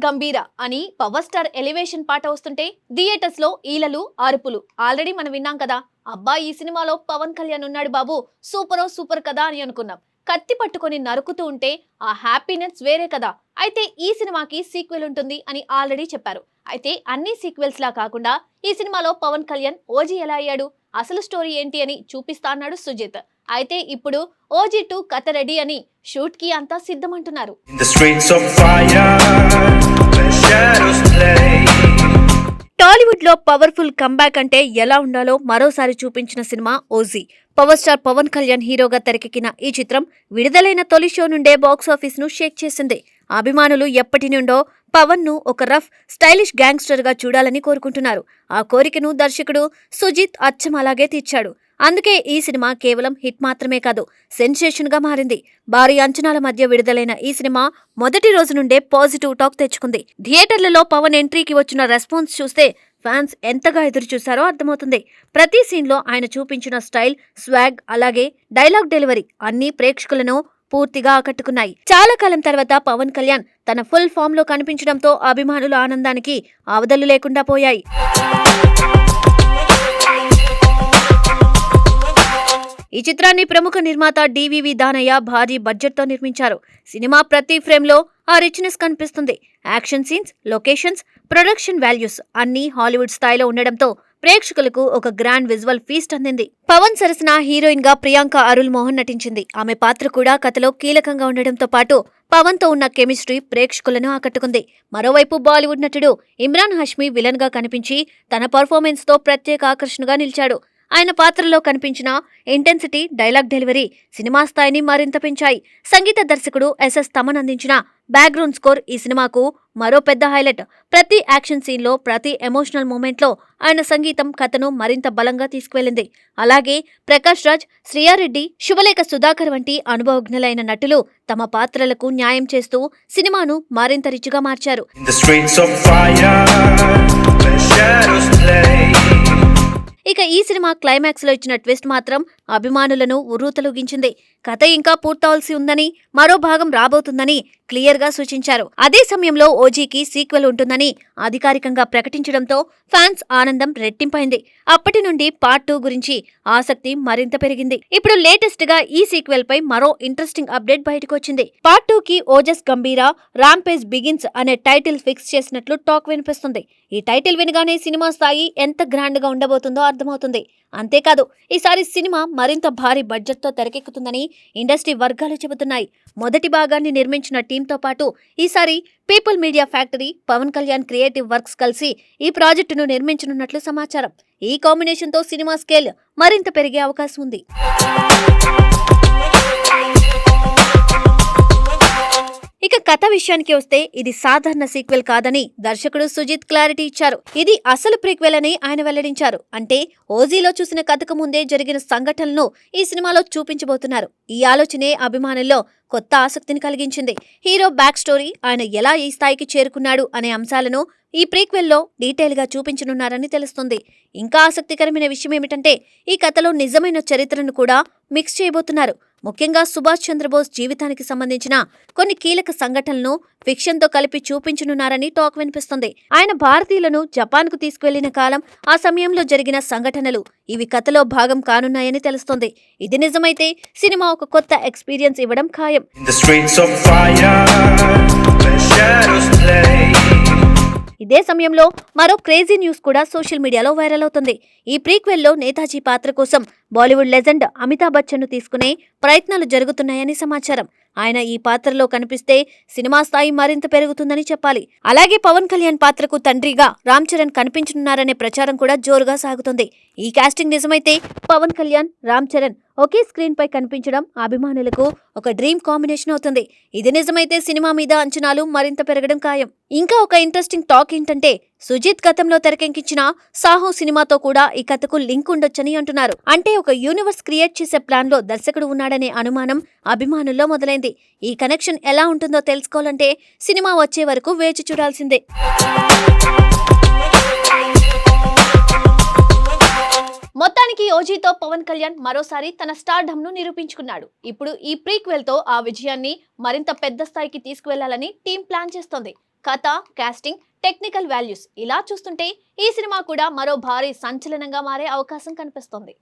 గంభీర అని power star elevation పాట వస్తుంటే థియేటర్స్ లో ఈలలు అరుపులు ఆల్రెడీ మనం విన్నాం కదా. అబ్బా ఈ సినిమాలో పవన్ కళ్యాణ్ ఉన్నాడు బాబు, సూపర్ కదా అని అనుకున్నాం. కత్తి పట్టుకొని నరుకుతూ ఉంటే ఆ హ్యాపీనెస్ వేరే కదా. అయితే ఈ సినిమాకి సీక్వెల్ ఉంటుంది అని ఆల్రెడీ చెప్పారు. అయితే అన్ని సీక్వెల్స్ లా కాకుండా ఈ సినిమాలో పవన్ కళ్యాణ్ ఓజీ ఎలా అయ్యాడు, అసలు స్టోరీ ఏంటి అని చూపిస్తా అన్నాడు సుజిత్. అయితే ఇప్పుడు OG2 కథ రెడీ అని షూట్ కి అంతా సిద్ధమంటున్నారు. టాలీవుడ్ లో పవర్ఫుల్ కంబ్యాక్ అంటే ఎలా ఉండాలో మరోసారి చూపించిన cinema OG. Power star Pawan Kalyan హీరోగా తెరకెక్కిన ఈ చిత్రం విడుదలైన తొలి షో నుండే బాక్సాఫీస్ ను షేక్ చేసింది. అభిమానులు ఎప్పటి నుండో పవన్ ను ఒక రఫ్ స్టైలిష్ గ్యాంగ్స్టర్ గా చూడాలని కోరుకుంటున్నారు. ఆ కోరికను దర్శకుడు సుజిత్ అచ్చం అలాగే తీర్చాడు. అందుకే ఈ సినిమా కేవలం హిట్ మాత్రమే కాదు, సెన్సేషన్ గా మారింది. భారీ అంచనాల మధ్య విడుదలైన ఈ సినిమా మొదటి రోజు నుండే పాజిటివ్ టాక్ తెచ్చుకుంది. థియేటర్లలో పవన్ ఎంట్రీకి వచ్చిన రెస్పాన్స్ చూస్తే ఫ్యాన్స్ ఎంతగా ఎదురు చూశారో అర్థమవుతుంది. ప్రతి సీన్ లో ఆయన చూపించిన స్టైల్, స్వాగ్, అలాగే డైలాగ్ డెలివరీ అన్ని ప్రేక్షకులను పూర్తిగా ఆకట్టుకున్నాయి. చాలా కాలం తర్వాత పవన్ కళ్యాణ్ తన ఫుల్ ఫామ్ లో కనిపించడంతో అభిమానుల ఆనందానికి అవధులు లేకుండా పోయాయి. ఈ చిత్రాన్ని ప్రముఖ నిర్మాత DVV దానయ్య భారీ బడ్జెట్ తో నిర్మించారు. సినిమా ప్రతి ఫ్రేమ్ లో ఆ రిచ్నెస్ కనిపిస్తుంది. Action scenes, locations, production values అన్ని హాలీవుడ్ స్థాయిలో ఉండడంతో ప్రేక్షకులకు ఒక గ్రాండ్ విజువల్ ఫీస్ట్ అందింది. పవన్ సరసన హీరోయిన్ గా ప్రియాంక అరుల్ మోహన్ నటించింది. ఆమె పాత్ర కూడా కథలో కీలకంగా ఉండడంతో పాటు పవన్ తో ఉన్న కెమిస్ట్రీ ప్రేక్షకులను ఆకట్టుకుంది. మరోవైపు బాలీవుడ్ నటుడు ఇమ్రాన్ హష్మీ విలన్ గా కనిపించి తన పర్ఫార్మెన్స్ తో ప్రత్యేక ఆకర్షణగా నిలిచాడు. ఆయన పాత్రలో కనిపించిన ఇంటెన్సిటీ, డైలాగ్ డెలివరీ సినిమా స్థాయిని మరింత పెంచాయి. సంగీత దర్శకుడు SS తమన్ అందించిన బ్యాక్గ్రౌండ్ స్కోర్ ఈ సినిమాకు మరో పెద్ద హైలైట్. ప్రతి యాక్షన్ సీన్ లో, ప్రతి ఎమోషనల్ మూమెంట్ లో ఆయన సంగీతం కథను మరింత బలంగా తీసుకువెళ్లింది. అలాగే ప్రకాష్ రాజ్, శ్రియారెడ్డి, శుభలేఖ సుధాకర్ వంటి అనుభవజ్ఞులైన నటులు తమ పాత్రలకు న్యాయం చేస్తూ సినిమాను మరింత రిచ్గా మార్చారు. ఇక ఈ సినిమా క్లైమాక్స్ లో ఇచ్చిన ట్విస్ట్ మాత్రం అభిమానులను ఉర్రూతలూగించింది. కథ ఇంకా పూర్తవలసి ఉందని, మరో భాగం రాబోతుందని క్లియర్ గా సూచించారు. అదే సమయంలో ఓజీకి సీక్వెల్ ఉంటుందని అధికారికంగా ప్రకటించడంతో ఫ్యాన్స్ ఆనందం రెట్టింపైంది. అప్పటి నుండి పార్ట్ 2 గురించి ఆసక్తి మరింత పెరిగింది. ఇప్పుడు లేటెస్ట్ గా ఈ సీక్వెల్ పై మరో ఇంట్రెస్టింగ్ అప్డేట్ బయటకు వచ్చింది. పార్ట్ 2 కి ఓజస్ గంభీర రాంపేజ్ బిగిన్స్ అనే టైటిల్ ఫిక్స్ చేసినట్లు టాక్ వినిపిస్తుంది. ఈ టైటిల్ వినగానే సినిమా స్థాయి ఎంత గ్రాండ్ గా ఉండబోతుందో అర్థమవుతుంది. అంతేకాదు, ఈసారి సినిమా మరింత భారీ బడ్జెట్ తో తెరకెక్కుతుందని ఇండస్ట్రీ వర్గాలు చెబుతున్నాయి. మొదటి భాగాన్ని నిర్మించిన టీంతో పాటు ఈసారి people media factory, Pawan Kalyan creative works కలిసి ఈ ప్రాజెక్టును నిర్మించనున్నట్లు సమాచారం. ఈ కాంబినేషన్ తో సినిమా స్కేల్ మరింత పెరిగే అవకాశం ఉంది. ఇక కథ విషయానికి వస్తే ఇది సాధారణ సీక్వెల్ కాదని దర్శకుడు సుజిత్ క్లారిటీ ఇచ్చారు. ఇది అసలు ప్రీక్వెల్ అని ఆయన వెల్లడించారు. అంటే ఓజీలో చూసిన కథకు ముందే జరిగిన సంఘటనలను ఈ సినిమాలో చూపించబోతున్నారు. ఈ ఆలోచనే అభిమానుల్లో కొత్త ఆసక్తిని కలిగించింది. హీరో బ్యాక్ స్టోరీ, ఆయన ఎలా ఈ స్థాయికి చేరుకున్నాడు అనే అంశాలను ఈ ప్రీక్వెల్లో డీటెయిల్ గా చూపించనున్నారని తెలుస్తుంది. ఇంకా ఆసక్తికరమైన విషయం ఏమిటంటే ఈ కథలో నిజమైన చరిత్రను కూడా మిక్స్ చేయబోతున్నారు. ముఖ్యంగా సుభాష్ చంద్రబోస్ జీవితానికి సంబంధించిన కొన్ని కీలక సంఘటనలను ఫిక్షన్ తో కలిపి చూపించనున్నారని టాక్ వినిపిస్తుంది. ఆయన భారతీయులను జపాన్ కు తీసుకువెళ్లిన కాలం, ఆ సమయంలో జరిగిన సంఘటనలు ఇవి కథలో భాగం కానున్నాయని తెలుస్తోంది. ఇది నిజమైతే సినిమా ఒక కొత్త ఎక్స్పీరియన్స్ ఇవ్వడం ఖాయం. ఇదే సమయంలో మరో క్రేజీ న్యూస్ కూడా సోషల్ మీడియాలో వైరల్ అవుతుంది. ఈ ప్రీక్వెల్లో నేతాజీ పాత్ర కోసం బాలీవుడ్ లెజెండ్ అమితాబ్ బచ్చన్ ను తీసుకునే ప్రయత్నాలు జరుగుతున్నాయని సమాచారం. ఆయన ఈ పాత్రలో కనిపిస్తే సినిమా స్థాయి మరింత పెరుగుతుందని చెప్పాలి. అలాగే పవన్ కళ్యాణ్ పాత్రకు తండ్రిగా రామ్ చరణ్ కనిపించనున్నారనే ప్రచారం కూడా జోరుగా సాగుతుంది. ఈ కాస్టింగ్ నిజమైతే పవన్ కళ్యాణ్, రామ్ చరణ్ ఒకే స్క్రీన్ పై కనిపించడం అభిమానులకు ఒక డ్రీమ్ కాంబినేషన్ అవుతుంది. ఇది నిజమైతే సినిమా మీద అంచనాలు మరింత పెరగడం ఖాయం. ఇంకా ఒక ఇంట్రెస్టింగ్ టాక్ ఏంటంటే సుజిత్ గతంలో తెరకెక్కించిన సాహో సినిమాతో కూడా ఈ కథకు లింక్ ఉండొచ్చని అంటున్నారు. అంటే ఒక యూనివర్స్ క్రియేట్ చేసే ప్లాన్ లో దర్శకుడు ఉన్నాడనే అనుమానం అభిమానుల్లో మొదలైంది. ఈ కనెక్షన్ ఎలా ఉంటుందో తెలుసుకోవాలంటే సినిమా వచ్చే వరకు వేచి చూడాల్సిందే. మొత్తానికి ఓజీతో పవన్ కళ్యాణ్ మరోసారి తన స్టార్డమ్ ను నిరూపించుకున్నాడు. ఇప్పుడు ఈ ప్రీక్వెల్ తో ఆ విజయాన్ని మరింత పెద్ద స్థాయికి తీసుకువెళ్లాలని టీం ప్లాన్ చేస్తోంది. కథ, కాస్టింగ్, టెక్నికల్ వాల్యూస్ ఇలా చూస్తుంటే ఈ సినిమా కూడా మరో భారీ సంచలనంగా మారే అవకాశం కనిపిస్తోంది.